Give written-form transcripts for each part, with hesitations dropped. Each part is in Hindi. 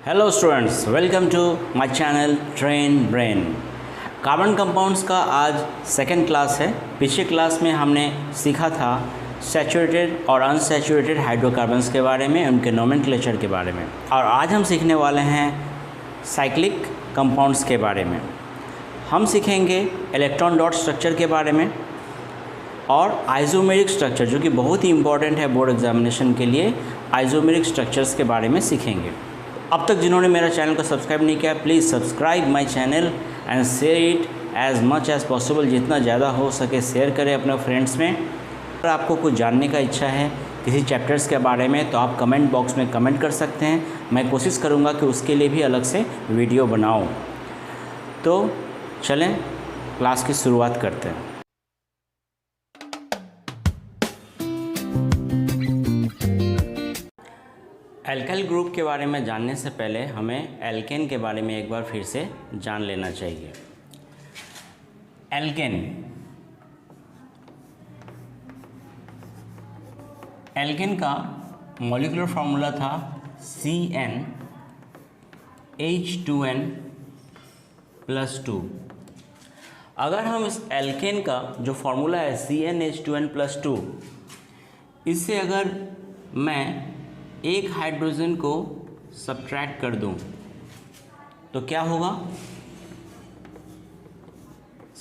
Hello students, welcome to my channel train brain. Carbon compounds का आज सेकंड क्लास है। पिछले क्लास में हमने सीखा था सैचुरेटेड और अनसैचुरेटेड हाइड्रोकार्बन्स के बारे में, उनके नोमेनक्लेचर के बारे में, और आज हम सीखने वाले हैं साइक्लिक कंपाउंड्स के बारे में। हम सीखेंगे इलेक्ट्रॉन डॉट स्ट्रक्चर के बारे में और आइसोमेरिक स्ट्रक्चर, जो कि बहुत ही इंपॉर्टेंट है बोर्ड एग्जामिनेशन के लिए। आइसोमेरिक स्ट्रक्चर्स के बारे में सीखेंगे। अब तक जिन्होंने मेरा चैनल को सब्सक्राइब नहीं किया, please subscribe my channel and share it as much as possible. जितना ज़्यादा हो सके शेयर करें अपने फ्रेंड्स में। अगर आपको कुछ जानने का इच्छा है किसी चैप्टर्स के बारे में तो आप कमेंट बॉक्स में कमेंट कर सकते हैं। मैं कोशिश करूँगा कि उसके लिए भी अलग से वीडियो बनाऊँ। तो चलें क्लास की शुरुआत करते हैं। एल्काइल ग्रुप के बारे में जानने से पहले हमें एल्केन के बारे में एक बार फिर से जान लेना चाहिए। एल्केन का मॉलिक्यूलर फार्मूला था CnH2n+2। अगर हम इस एल्केन का जो फार्मूला है CnH2n+2, इससे अगर मैं एक हाइड्रोजन को सब्ट्रैक्ट कर दूं तो क्या होगा?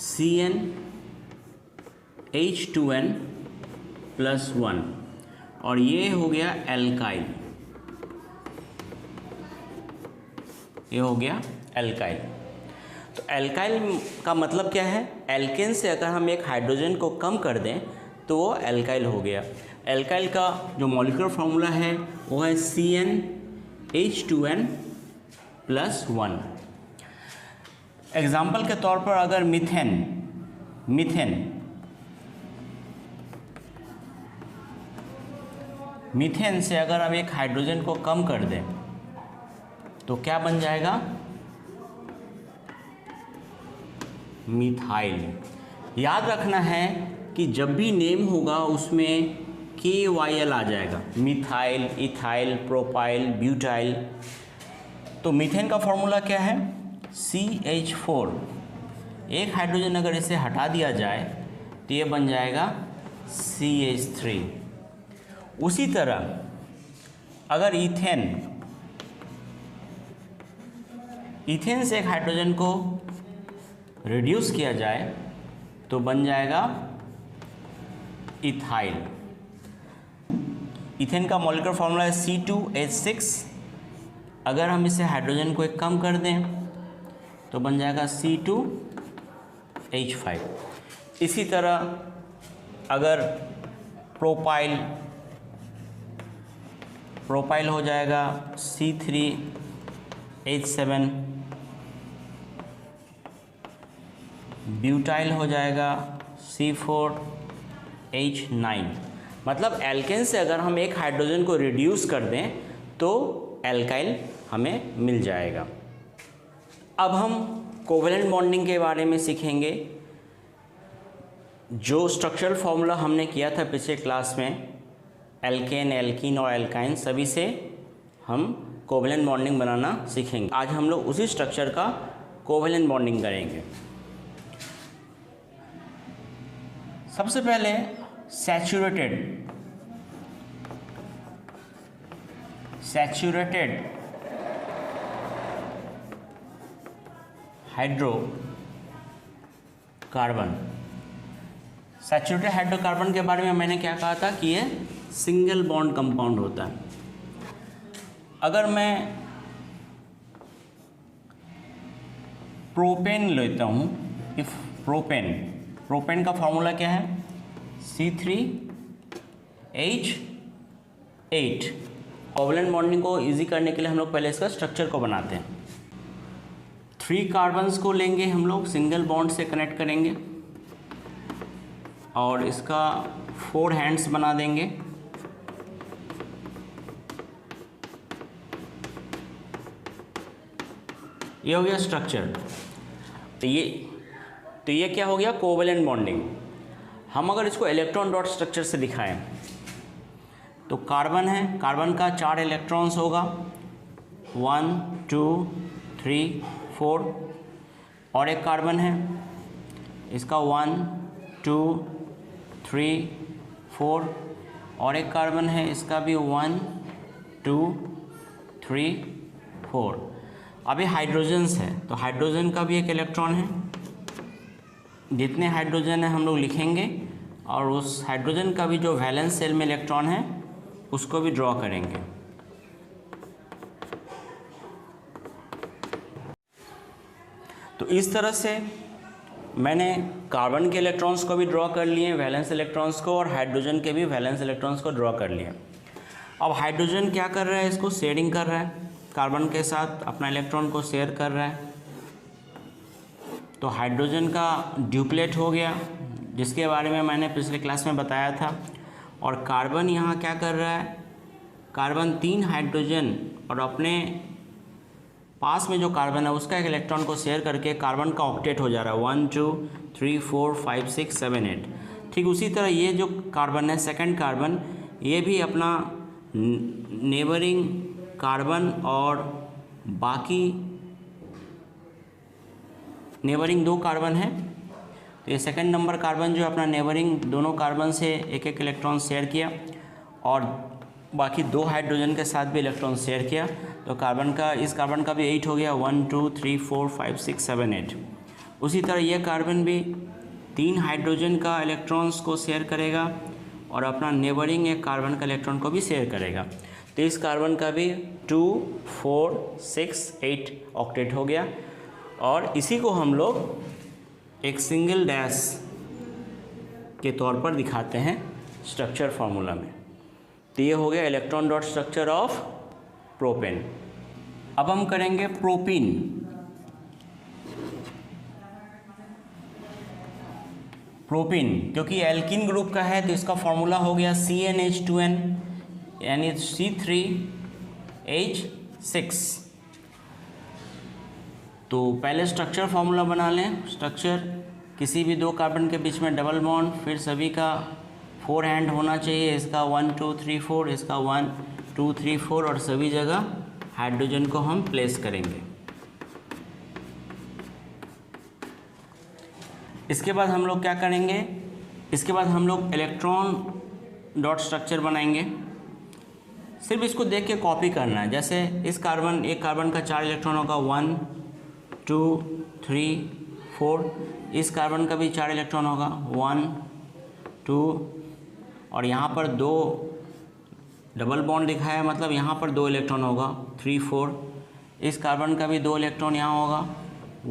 CnH2n+1 और ये हो गया एल्काइल। ये हो गया एल्काइल। तो एल्काइल का मतलब क्या है? एल्केन से अगर हम एक हाइड्रोजन को कम कर दें तो वो एल्काइल हो गया। एल्काइल का जो मॉलिक्यूलर फार्मूला है वो है CnH2n+1। एग्जाम्पल के तौर पर अगर मीथेन से अगर हम एक हाइड्रोजन को कम कर दें तो क्या बन जाएगा? मिथाइल। याद रखना है कि जब भी नेम होगा उसमें KYL आ जाएगा। Methyl, ethyl, propyl, butyl. तो मीथेन का फॉर्मूला क्या है? CH4। एक हाइड्रोजन अगर इसे हटा दिया जाए तो ये बन जाएगा CH3। उसी तरह अगर इथेन से एक हाइड्रोजन को रिड्यूस किया जाए तो बन जाएगा इथाइल। इथेन का मॉलिक्यूलर फार्मूला है C2H6। अगर हम इसे हाइड्रोजन को एक कम कर दें तो बन जाएगा C2H5। इसी तरह अगर प्रोपाइल हो जाएगा C3H7। ब्यूटाइल हो जाएगा C4H9। मतलब एल्केन से अगर हम एक हाइड्रोजन को रिड्यूस कर दें तो एल्काइल हमें मिल जाएगा। अब हम कोवेलेंट बॉन्डिंग के बारे में सीखेंगे। जो स्ट्रक्चरल फार्मूला हमने किया था पिछले क्लास में, एल्केन, एल्कीन और एल्काइन, सभी से हम कोवेलेंट बॉन्डिंग बनाना सीखेंगे। आज हम लोग उसी स्ट्रक्चर का कोवेलेंट बॉन्डिंग करेंगे। सबसे पहले सैचुरेटेड हाइड्रोकार्बन। सैचुरेटेड हाइड्रोकार्बन के बारे में मैंने क्या कहा था कि ये सिंगल बॉन्ड कंपाउंड होता है। अगर मैं प्रोपेन लेता हूँ, इफ प्रोपेन का फॉर्मूला क्या है? C3H8। कोवेलेंट बॉन्डिंग को इजी करने के लिए हम लोग पहले इसका स्ट्रक्चर को बनाते हैं। 3 कार्बन्स को लेंगे हम लोग, सिंगल बॉन्ड से कनेक्ट करेंगे और इसका 4 हैंड्स बना देंगे। ये हो गया स्ट्रक्चर। तो ये क्या हो गया? Covalent bonding. हम अगर इसको इलेक्ट्रॉन डॉट स्ट्रक्चर से दिखाएं तो कार्बन है, कार्बन का 4 इलेक्ट्रॉन्स होगा, 1 2 3 4 और एक कार्बन है इसका 1 2 3 4 और एक कार्बन है इसका भी 1 2 3 4। अभी हाइड्रोजन्स है तो हाइड्रोजन का भी एक इलेक्ट्रॉन है, जितने हाइड्रोजन है हम लोग लिखेंगे और उस हाइड्रोजन का भी जो वैलेंस शेल में इलेक्ट्रॉन है उसको भी ड्रॉ करेंगे। तो इस तरह से मैंने कार्बन के इलेक्ट्रॉन्स को भी ड्रॉ कर लिए, वैलेंस इलेक्ट्रॉन्स को, और हाइड्रोजन के भी वैलेंस इलेक्ट्रॉन्स को ड्रॉ कर लिए। अब हाइड्रोजन क्या कर रहा है, इसको शेयरिंग कर रहा है, कार्बन के साथ अपना इलेक्ट्रॉन को शेयर कर रहा है। तो हाइड्रोजन का ड्यूप्लेट हो गया, जिसके बारे में मैंने पिछले क्लास में बताया था। और कार्बन यहाँ क्या कर रहा है, कार्बन 3 हाइड्रोजन और अपने पास में जो कार्बन है उसका एक इलेक्ट्रॉन को शेयर करके कार्बन का ऑक्टेट हो जा रहा है, 1 2 3 4 5 6 7 8। ठीक उसी तरह ये जो कार्बन है, सेकंड कार्बन, ये भी अपना नेबरिंग कार्बन और बाकी नेबरिंग 2 कार्बन है, तो ये सेकंड नंबर कार्बन जो अपना नेबरिंग दोनों कार्बन से एक एक इलेक्ट्रॉन शेयर किया और बाकी 2 हाइड्रोजन के साथ भी इलेक्ट्रॉन शेयर किया। तो कार्बन का, इस कार्बन का भी 8 हो गया, 1 2 3 4 5 6 7 8। उसी तरह ये कार्बन भी 3 हाइड्रोजन का इलेक्ट्रॉन्स को शेयर करेगा और अपना नेबरिंग एक कार्बन का इलेक्ट्रॉन को भी शेयर करेगा। तो इस कार्बन का भी 2 4 6 8 ऑक्टेट हो गया। और इसी को हम लोग एक सिंगल डैश के तौर पर दिखाते हैं स्ट्रक्चर फार्मूला में। तो ये हो गया electron dot structure of propane. अब हम करेंगे प्रोपीन। प्रोपीन क्योंकि एल्किन ग्रुप का है तो इसका फॉर्मूला हो गया CnH2n यानी C3H6। तो पहले स्ट्रक्चर फार्मूला बना लें। स्ट्रक्चर, किसी भी 2 कार्बन के बीच में डबल बॉन्ड, फिर सभी का 4 हैंड होना चाहिए, इसका 1 2 3 4, इसका 1 2 3 4 और सभी जगह हाइड्रोजन को हम प्लेस करेंगे। इसके बाद हम लोग क्या करेंगे, इसके बाद हम लोग इलेक्ट्रॉन डॉट स्ट्रक्चर बनाएंगे। सिर्फ इसको देख के कॉपी करना है। जैसे इस कार्बन, एक कार्बन का 4 इलेक्ट्रॉन होगा, 1 2 3 4। इस कार्बन का भी 4 इलेक्ट्रॉन होगा, 1 2, और यहाँ पर 2 डबल बॉन्ड दिखाया है, मतलब यहाँ पर 2 इलेक्ट्रॉन होगा, 3 4। इस कार्बन का भी 2 इलेक्ट्रॉन यहाँ होगा,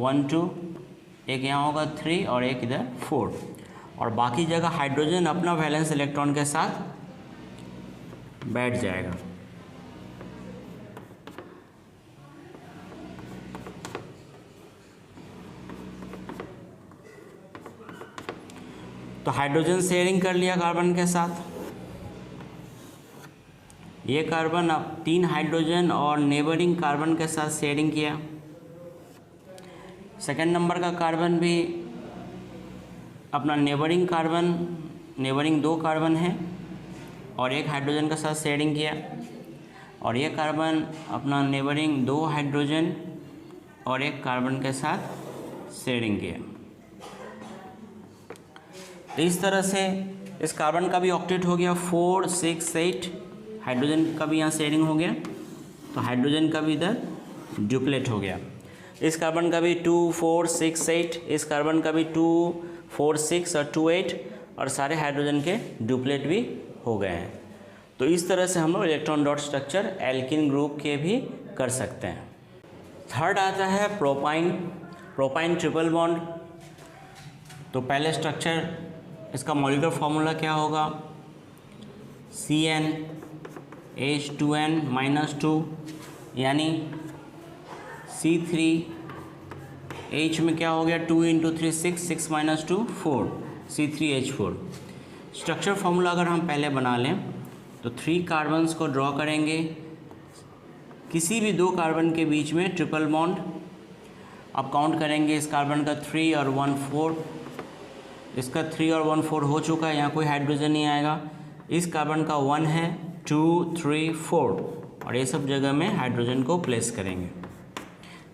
1 2, एक यहाँ होगा 3 और एक इधर 4। और बाकी जगह हाइड्रोजन अपना वैलेंस इलेक्ट्रॉन के साथ बैठ जाएगा। तो हाइड्रोजन शेयरिंग कर लिया कार्बन के साथ। ये कार्बन अब 3 हाइड्रोजन और नेबरिंग कार्बन के साथ शेयरिंग किया। सेकंड नंबर का कार्बन भी अपना नेबरिंग कार्बन, नेबरिंग 2 कार्बन है और एक हाइड्रोजन के साथ शेयरिंग किया। और ये कार्बन अपना नेबरिंग 2 हाइड्रोजन और एक कार्बन के साथ शेयरिंग किया। तो इस तरह से इस कार्बन का भी ऑक्टेट हो गया, 4 6 8। हाइड्रोजन का भी यहाँ शेयरिंग हो गया, तो हाइड्रोजन का भी इधर ड्यूप्लेट हो गया। इस कार्बन का भी 2 4 6 8, इस कार्बन का भी 2 4 6 और 2 8, और सारे हाइड्रोजन के ड्यूप्लेट भी हो गए हैं। तो इस तरह से हम लोग electron dot structure alkyne group के भी कर सकते हैं। थर्ड आता है प्रोपाइन। Propyne triple bond. तो पहले स्ट्रक्चर, इसका मॉलिक्यूलर फार्मूला क्या होगा, CnH2n-2 यानी C3H में क्या हो गया, 2 × 3 6, 6 - 2 4, C3H4। स्ट्रक्चर फार्मूला अगर हम पहले बना लें तो 3 कार्बन्स को ड्रॉ करेंगे, किसी भी 2 कार्बन के बीच में ट्रिपल बॉन्ड। अब काउंट करेंगे, इस कार्बन का 3 और 1 4, इसका 3 और 1 4 हो चुका है, यहाँ कोई हाइड्रोजन नहीं आएगा। इस कार्बन का 1 है, 2 3 4 और ये सब जगह में हाइड्रोजन को प्लेस करेंगे।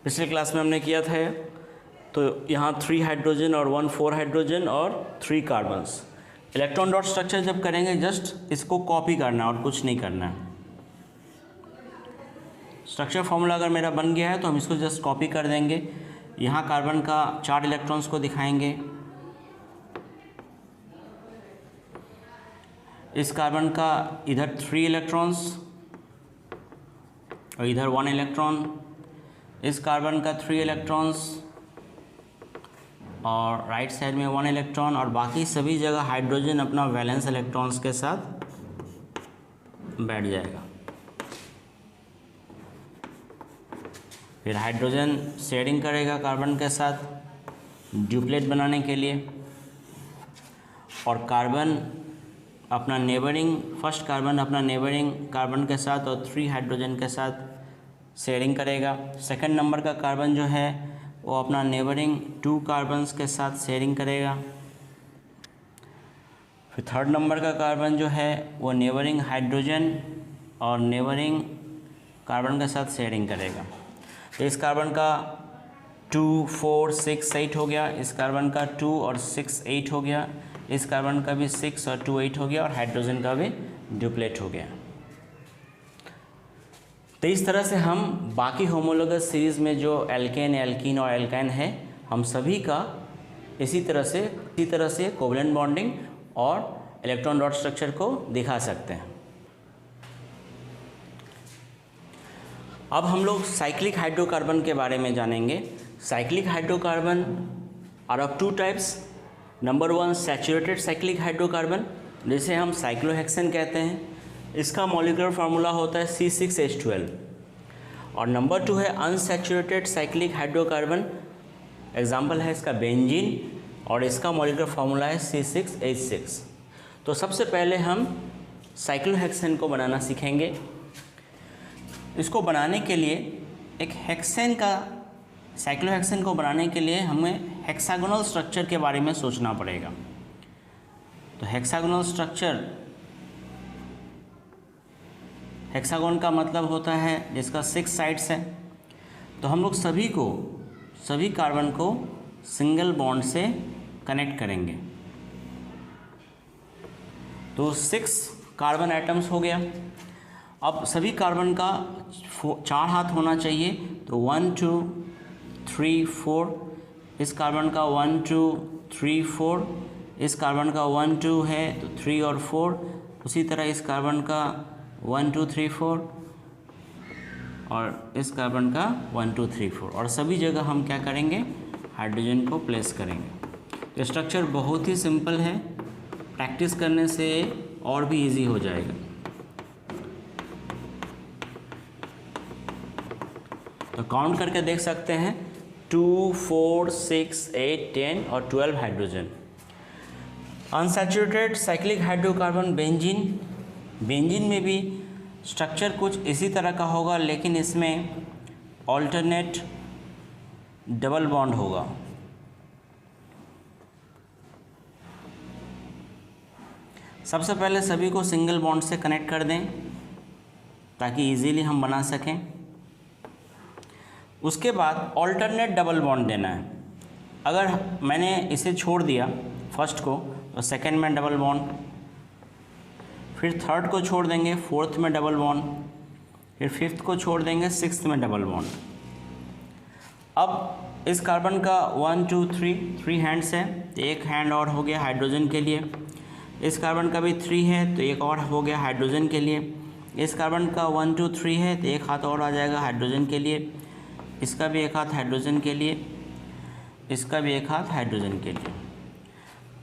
पिछले क्लास में हमने किया था ये। तो यहाँ 3 हाइड्रोजन और 1 4 हाइड्रोजन और 3 कार्बन्स। इलेक्ट्रॉन डॉट स्ट्रक्चर जब करेंगे जस्ट इसको कॉपी करना है और कुछ नहीं करना है। स्ट्रक्चर फॉर्मूला अगर मेरा बन गया है तो हम इसको जस्ट कॉपी कर देंगे। यहाँ कार्बन का 4 इलेक्ट्रॉन्स को दिखाएंगे। इस कार्बन का इधर 3 इलेक्ट्रॉन्स और इधर 1 इलेक्ट्रॉन। इस कार्बन का 3 इलेक्ट्रॉन्स और राइट साइड में 1 इलेक्ट्रॉन और बाकी सभी जगह हाइड्रोजन अपना वैलेंस इलेक्ट्रॉन्स के साथ बैठ जाएगा। फिर हाइड्रोजन शेयरिंग करेगा कार्बन के साथ ड्यूप्लेट बनाने के लिए और कार्बन अपना नेबरिंग फर्स्ट कार्बन अपना नेबरिंग कार्बन के साथ और 3 हाइड्रोजन के साथ शेयरिंग करेगा। सेकंड नंबर का कार्बन जो है वो अपना नेबरिंग 2 कार्बन्स के साथ शेयरिंग करेगा। फिर थर्ड नंबर का कार्बन जो है वो नेबरिंग हाइड्रोजन और नेबरिंग कार्बन के साथ शेयरिंग करेगा। तो इस कार्बन का 2 4 6 8 हो गया, इस कार्बन का 2 और 6 8 हो गया, इस कार्बन का भी 6 और 2 8 हो गया और हाइड्रोजन का भी ड्यूप्लेट हो गया। तो इस तरह से हम बाकी होमोलोगस सीरीज़ में जो एल्केन एल्कीन और एल्काइन है हम सभी का इसी तरह से कोवलेंट बॉन्डिंग और इलेक्ट्रॉन डॉट स्ट्रक्चर को दिखा सकते हैं। अब हम लोग साइक्लिक हाइड्रोकार्बन के बारे में जानेंगे। Cyclic hydrocarbon are of 2 types. Number 1 saturated cyclic hydrocarbon जिसे हम साइक्लोहेक्सेन कहते हैं। इसका मॉलिक्यूलर फार्मूला होता है C6H12। और नंबर 2 है अनसैचुरेटेड साइक्लिक हाइड्रोकार्बन। एग्जाम्पल है इसका बेंजीन और इसका मॉलिक्यूलर फार्मूला है C6H6। तो सबसे पहले हम साइक्लोहेक्सेन को बनाना सीखेंगे। इसको बनाने के लिए एक साइक्लोहेक्सेन को बनाने के लिए हमें हेक्सागोनल स्ट्रक्चर के बारे में सोचना पड़ेगा। तो हेक्सागोनल स्ट्रक्चर, हेक्सागोन का मतलब होता है जिसका 6 साइड्स है। तो हम लोग सभी कार्बन को सिंगल बॉन्ड से कनेक्ट करेंगे। तो 6 कार्बन एटम्स हो गया। अब सभी कार्बन का 4 हाथ होना चाहिए। तो 1 2 3 4, इस कार्बन का 1 2 3 4, इस कार्बन का 1 2 है तो 3 और 4, उसी तरह इस कार्बन का 1 2 3 4 और इस कार्बन का 1 2 3 4 और सभी जगह हम क्या करेंगे, हाइड्रोजन को प्लेस करेंगे। तो स्ट्रक्चर बहुत ही सिंपल है, प्रैक्टिस करने से और भी इजी हो जाएगा। तो काउंट करके देख सकते हैं 2 4 6 8 10 और 12 hydrogen. Unsaturated cyclic hydrocarbon benzene में भी स्ट्रक्चर कुछ इसी तरह का होगा, लेकिन इसमें ऑल्टरनेट डबल बॉन्ड होगा। सबसे पहले सभी को सिंगल बॉन्ड से कनेक्ट कर दें ताकि इजीली हम बना सकें। उसके बाद ऑल्टरनेट डबल बॉन्ड देना है। अगर मैंने इसे छोड़ दिया फर्स्ट को तो सेकंड में डबल बॉन्ड, फिर थर्ड को छोड़ देंगे फोर्थ में डबल बॉन्ड, फिर फिफ्थ को छोड़ देंगे सिक्स्थ में डबल बॉन्ड। अब इस कार्बन का 1 2 3 हैंड्स है तो एक हैंड और हो गया हाइड्रोजन के लिए। इस कार्बन का भी 3 है तो एक और हो गया हाइड्रोजन के लिए। इस कार्बन का 1 2 3 है तो एक हाथ और आ जाएगा हाइड्रोजन के लिए। इसका भी एक हाथ हाइड्रोजन के लिए, इसका भी एक हाथ हाइड्रोजन के लिए।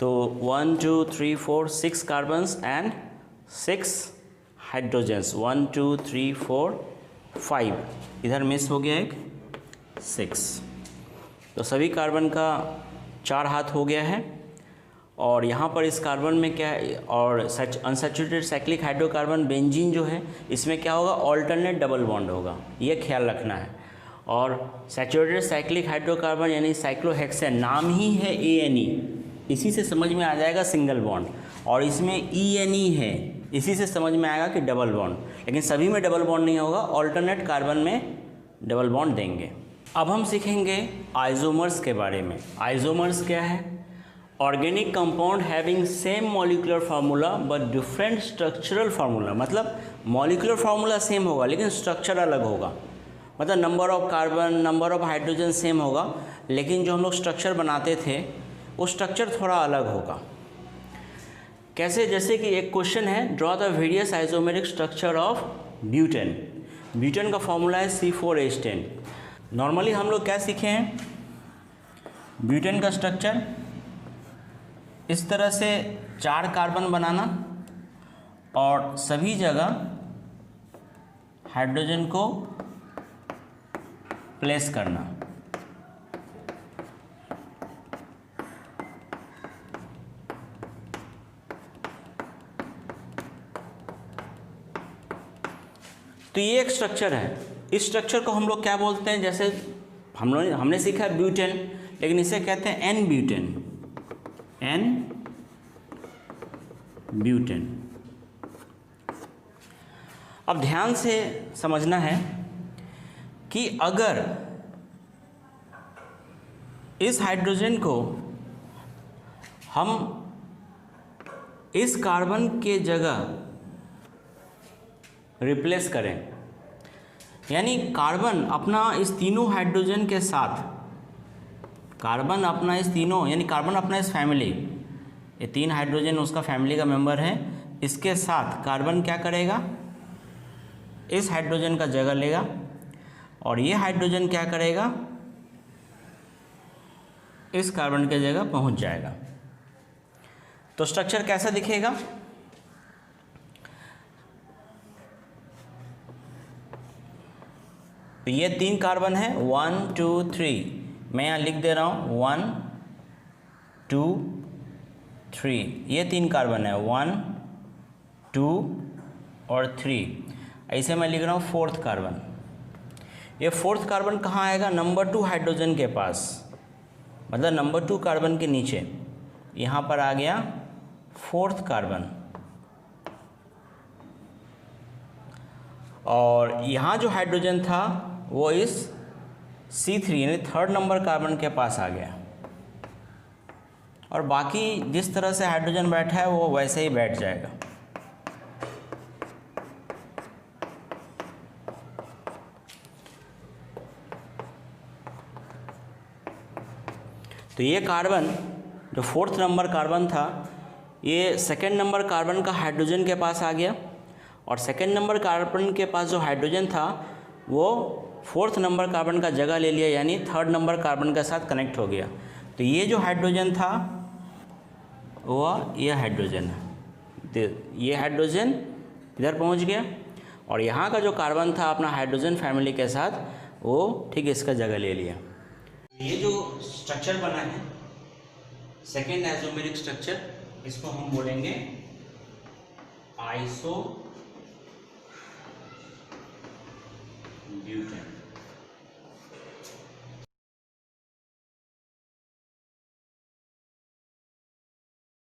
तो 1 2 3 4 6 कार्बन्स एंड 6 हाइड्रोजन्स। 1 2 3 4 5, इधर मिस हो गया एक 6। तो सभी कार्बन का 4 हाथ हो गया है। और यहाँ पर इस कार्बन में क्या है, और अनसैचुरेटेड साइक्लिक हाइड्रोकार्बन बेंजीन जो है इसमें क्या होगा, ऑल्टरनेट डबल बॉन्ड होगा, ये ख्याल रखना है। और सैचुरेटेड साइक्लिक हाइड्रोकार्बन यानी साइक्लोहेक्सेन, नाम ही है ANE, इसी से समझ में आ जाएगा सिंगल बॉन्ड। और इसमें ENE है, इसी से समझ में आएगा कि डबल बॉन्ड, लेकिन सभी में डबल बॉन्ड नहीं होगा, ऑल्टरनेट कार्बन में डबल बॉन्ड देंगे। अब हम सीखेंगे आइसोमर्स के बारे में। आइसोमर्स क्या है? Organic compound having same molecular formula but different structural formula. मतलब मॉलिक्यूलर फार्मूला सेम होगा लेकिन स्ट्रक्चर अलग होगा। मतलब number of carbon, number of hydrogen same होगा, लेकिन जो हम लोग स्ट्रक्चर बनाते थे वो स्ट्रक्चर थोड़ा अलग होगा। कैसे? जैसे कि एक क्वेश्चन है, draw the various isomeric structure of butane. Butane का फॉर्मूला है C4H10। नॉर्मली हम लोग क्या सीखे हैं? ब्यूटेन का स्ट्रक्चर इस तरह से 4 कार्बन बनाना और सभी जगह हाइड्रोजन को प्लेस करना। तो ये एक स्ट्रक्चर है। इस स्ट्रक्चर को हम लोग क्या बोलते हैं? जैसे हमने सीखा है ब्यूटेन, लेकिन इसे कहते हैं एन ब्यूटेन। N butane. अब ध्यान से समझना है कि अगर इस हाइड्रोजन को हम इस कार्बन के जगह रिप्लेस करें, यानी कार्बन अपना इस तीनों हाइड्रोजन के साथ, कार्बन अपना इस तीनों यानी कार्बन अपना इस फैमिली, ये 3 हाइड्रोजन उसका फैमिली का मेंबर है, इसके साथ कार्बन क्या करेगा? इस हाइड्रोजन का जगह लेगा और ये हाइड्रोजन क्या करेगा? इस कार्बन के जगह पहुंच जाएगा। तो स्ट्रक्चर कैसा दिखेगा? तो ये 3 कार्बन है, 1 2 3। मैं यहाँ लिख दे रहा हूँ 1 2 3। ये 3 कार्बन है, 1 2 और 3। ऐसे मैं लिख रहा हूँ 4th कार्बन। ये 4th कार्बन कहाँ आएगा? नंबर 2 हाइड्रोजन के पास, मतलब नंबर 2 कार्बन के नीचे। यहाँ पर आ गया 4th कार्बन। और यहाँ जो हाइड्रोजन था वो इस C3 यानी 3rd नंबर कार्बन के पास आ गया। और बाकी जिस तरह से हाइड्रोजन बैठा है वो वैसे ही बैठ जाएगा। तो ये कार्बन जो 4th नंबर कार्बन था, ये 2nd नंबर कार्बन का हाइड्रोजन के पास आ गया और 2nd नंबर कार्बन के पास जो हाइड्रोजन था वो 4th नंबर कार्बन का जगह ले लिया, यानी 3rd नंबर कार्बन के साथ कनेक्ट हो गया। तो ये जो हाइड्रोजन था वो ये हाइड्रोजन है, ये हाइड्रोजन इधर पहुंच गया और यहाँ का जो कार्बन था अपना हाइड्रोजन फैमिली के साथ वो ठीक इसका जगह ले लिया। ये जो स्ट्रक्चर बना है सेकेंड आइसोमेरिक स्ट्रक्चर, इसको हम बोलेंगे आइसो ब्यूटेन।